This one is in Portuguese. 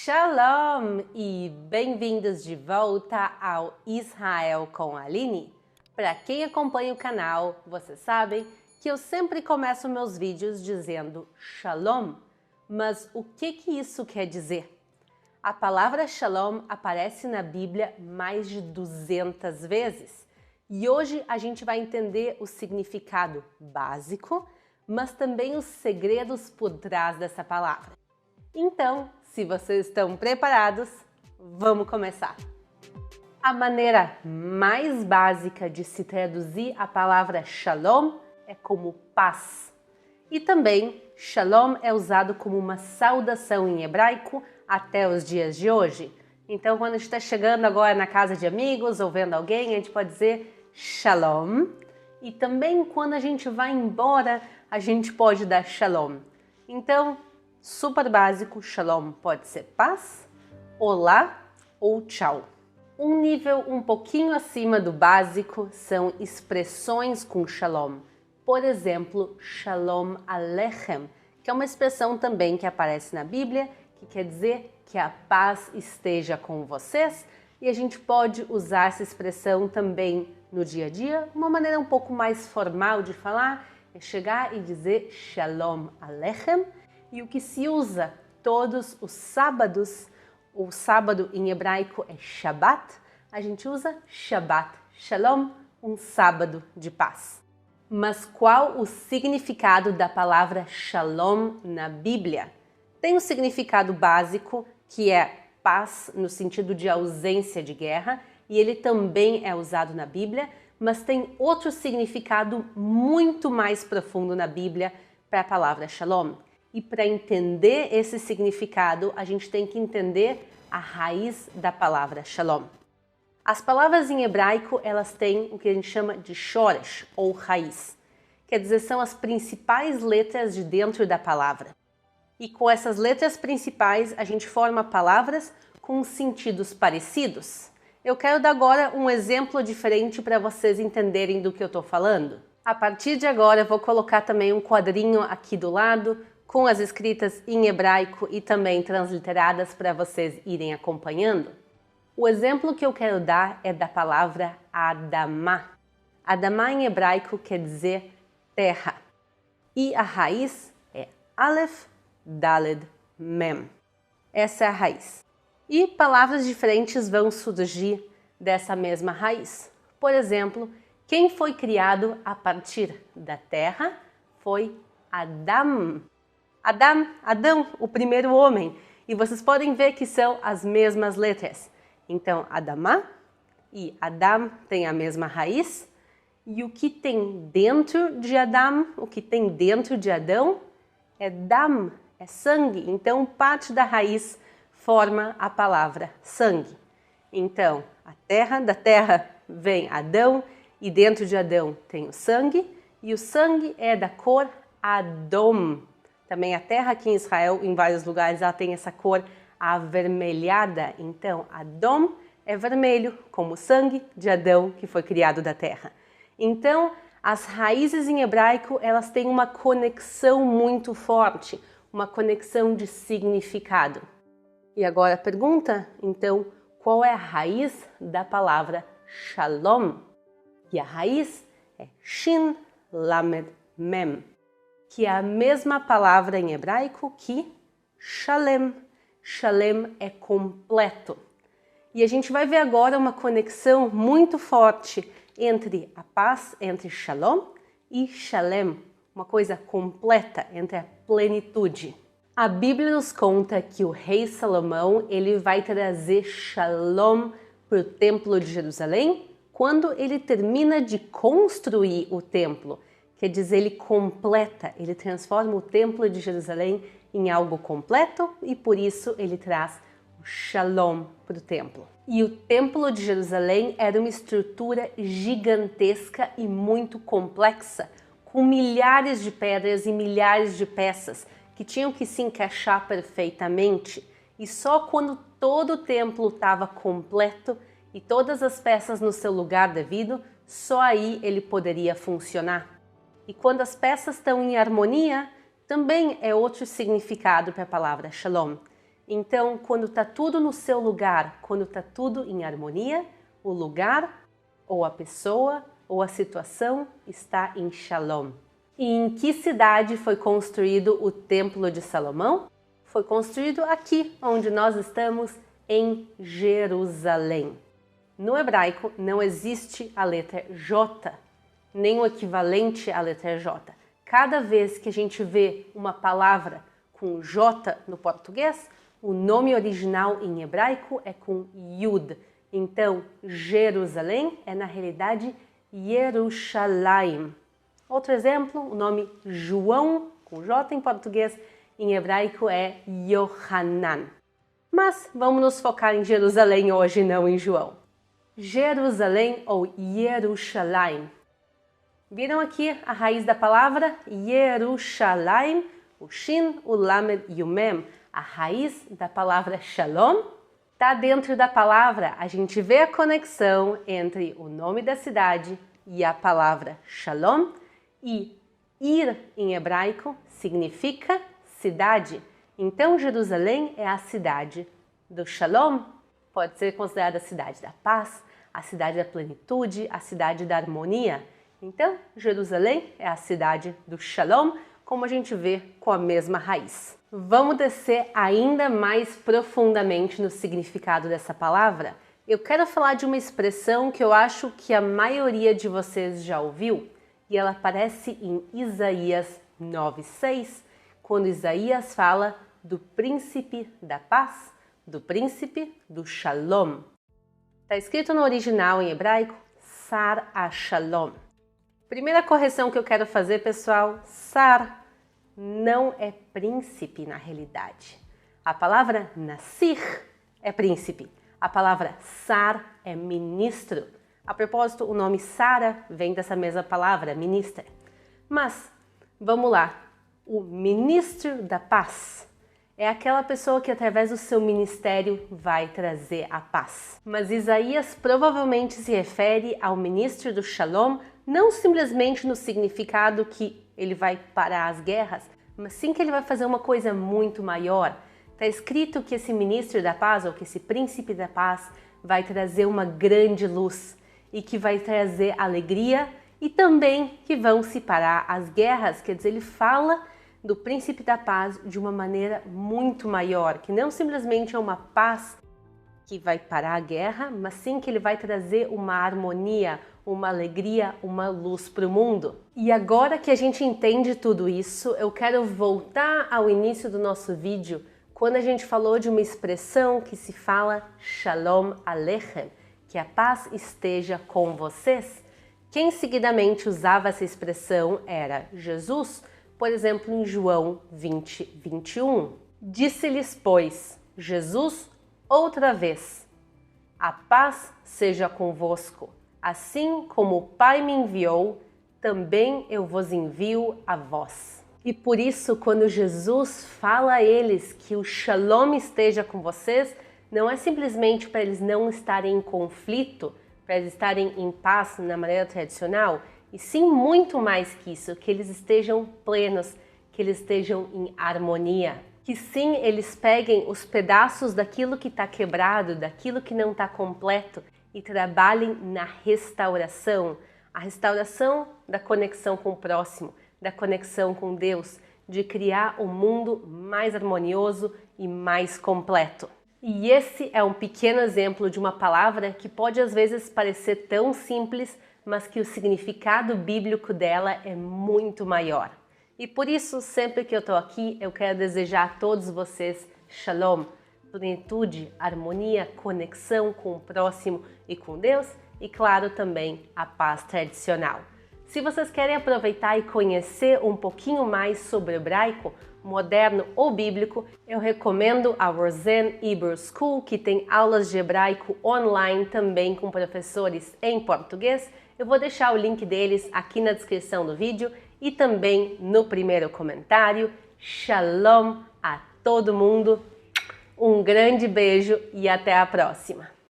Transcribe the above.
Shalom e bem-vindos de volta ao Israel com a Aline. Para quem acompanha o canal, vocês sabem que eu sempre começo meus vídeos dizendo Shalom, mas o que isso quer dizer? A palavra Shalom aparece na Bíblia mais de 200 vezes e hoje a gente vai entender o significado básico, mas também os segredos por trás dessa palavra. Então, se vocês estão preparados, vamos começar! A maneira mais básica de se traduzir a palavra Shalom é como paz. E também, Shalom é usado como uma saudação em hebraico até os dias de hoje. Então, quando a gente está chegando agora na casa de amigos ou vendo alguém, a gente pode dizer Shalom. E também, quando a gente vai embora, a gente pode dar Shalom. Então, super básico, Shalom pode ser paz, olá ou tchau. Um nível um pouquinho acima do básico são expressões com Shalom. Por exemplo, Shalom Aleichem, que é uma expressão também que aparece na Bíblia, que quer dizer que a paz esteja com vocês, e a gente pode usar essa expressão também no dia a dia. Uma maneira um pouco mais formal de falar é chegar e dizer Shalom Aleichem. E o que se usa todos os sábados, o sábado em hebraico é Shabbat, a gente usa Shabbat Shalom, um sábado de paz. Mas qual o significado da palavra Shalom na Bíblia? Tem um significado básico, que é paz no sentido de ausência de guerra, e ele também é usado na Bíblia, mas tem outro significado muito mais profundo na Bíblia para a palavra Shalom. E para entender esse significado, a gente tem que entender a raiz da palavra Shalom. As palavras em hebraico, elas têm o que a gente chama de shoresh, ou raiz. Quer dizer, são as principais letras de dentro da palavra. E com essas letras principais, a gente forma palavras com sentidos parecidos. Eu quero dar agora um exemplo diferente para vocês entenderem do que eu estou falando. A partir de agora, eu vou colocar também um quadrinho aqui do lado, com as escritas em hebraico e também transliteradas para vocês irem acompanhando. O exemplo que eu quero dar é da palavra Adamá. Adamá em hebraico quer dizer terra. E a raiz é Aleph, Daled, Mem. Essa é a raiz. E palavras diferentes vão surgir dessa mesma raiz. Por exemplo, quem foi criado a partir da terra foi Adam. Adão, o primeiro homem. E vocês podem ver que são as mesmas letras. Então, Adamá e Adam têm a mesma raiz. E o que tem dentro de Adam, o que tem dentro de Adão, é Dam, é sangue. Então, parte da raiz forma a palavra sangue. Então, da terra vem Adão, e dentro de Adão tem o sangue. E o sangue é da cor Adom. Também a terra aqui em Israel, em vários lugares, ela tem essa cor avermelhada. Então, Adom é vermelho, como o sangue de Adão, que foi criado da terra. Então, as raízes em hebraico, elas têm uma conexão muito forte, uma conexão de significado. E agora a pergunta, então, qual é a raiz da palavra Shalom? E a raiz é Shin Lamed Mem, que é a mesma palavra em hebraico que Shalem. Shalem é completo. E a gente vai ver agora uma conexão muito forte entre a paz, entre Shalom e Shalem, uma coisa completa, entre a plenitude. A Bíblia nos conta que o rei Salomão ele vai trazer Shalom para o Templo de Jerusalém quando ele termina de construir o templo. Quer dizer, ele completa, ele transforma o Templo de Jerusalém em algo completo e por isso ele traz o Shalom para o templo. E o Templo de Jerusalém era uma estrutura gigantesca e muito complexa, com milhares de pedras e milhares de peças que tinham que se encaixar perfeitamente. E só quando todo o templo estava completo e todas as peças no seu lugar devido, só aí ele poderia funcionar. E quando as peças estão em harmonia, também é outro significado para a palavra Shalom. Então, quando está tudo no seu lugar, quando está tudo em harmonia, o lugar, ou a pessoa, ou a situação está em Shalom. E em que cidade foi construído o Templo de Salomão? Foi construído aqui, onde nós estamos, em Jerusalém. No hebraico não existe a letra J, nem o equivalente à letra J. Cada vez que a gente vê uma palavra com J no português, o nome original em hebraico é com Yud. Então, Jerusalém é na realidade Yerushalayim. Outro exemplo, o nome João, com J em português, em hebraico é Yohanan. Mas vamos nos focar em Jerusalém hoje, não em João. Jerusalém ou Yerushalayim. Viram aqui a raiz da palavra? Yerushalayim, o Shin, o Lamed e o Mem. A raiz da palavra Shalom está dentro da palavra. A gente vê a conexão entre o nome da cidade e a palavra Shalom. E Ir em hebraico significa cidade. Então Jerusalém é a cidade do Shalom. Pode ser considerada a cidade da paz, a cidade da plenitude, a cidade da harmonia. Então Jerusalém é a cidade do Shalom, como a gente vê com a mesma raiz. Vamos descer ainda mais profundamente no significado dessa palavra? Eu quero falar de uma expressão que eu acho que a maioria de vocês já ouviu, e ela aparece em Isaías 9:6, quando Isaías fala do príncipe da paz, do príncipe do Shalom. Está escrito no original em hebraico, Sar HaShalom. Primeira correção que eu quero fazer, pessoal, Sar não é príncipe na realidade. A palavra Nasir é príncipe. A palavra Sar é ministro. A propósito, o nome Sara vem dessa mesma palavra, ministra. Mas, vamos lá. O ministro da paz é aquela pessoa que através do seu ministério vai trazer a paz. Mas Isaías provavelmente se refere ao ministro do Shalom, não simplesmente no significado que ele vai parar as guerras, mas sim que ele vai fazer uma coisa muito maior. Está escrito que esse ministro da paz, ou que esse príncipe da paz, vai trazer uma grande luz e que vai trazer alegria e também que vão se parar as guerras. Quer dizer, ele fala do príncipe da paz de uma maneira muito maior, que não simplesmente é uma paz que vai parar a guerra, mas sim que ele vai trazer uma harmonia, uma alegria, uma luz para o mundo. E agora que a gente entende tudo isso, eu quero voltar ao início do nosso vídeo, quando a gente falou de uma expressão que se fala Shalom Aleichem, que a paz esteja com vocês. Quem seguidamente usava essa expressão era Jesus, por exemplo, em João 20:21. Disse-lhes, pois, Jesus outra vez: a paz seja convosco. Assim como o Pai me enviou, também eu vos envio a vós. E por isso, quando Jesus fala a eles que o Shalom esteja com vocês, não é simplesmente para eles não estarem em conflito, para eles estarem em paz na maneira tradicional, e sim muito mais que isso, que eles estejam plenos, que eles estejam em harmonia. Que sim, eles peguem os pedaços daquilo que está quebrado, daquilo que não está completo, e trabalhem na restauração, a restauração da conexão com o próximo, da conexão com Deus, de criar um mundo mais harmonioso e mais completo. E esse é um pequeno exemplo de uma palavra que pode às vezes parecer tão simples, mas que o significado bíblico dela é muito maior. E por isso, sempre que eu estou aqui, eu quero desejar a todos vocês Shalom, plenitude, harmonia, conexão com o próximo e com Deus, e claro também a paz tradicional. Se vocês querem aproveitar e conhecer um pouquinho mais sobre o hebraico, moderno ou bíblico, eu recomendo a Rosen Hebrew School, que tem aulas de hebraico online também com professores em português. Eu vou deixar o link deles aqui na descrição do vídeo e também no primeiro comentário. Shalom a todo mundo! Um grande beijo e até a próxima!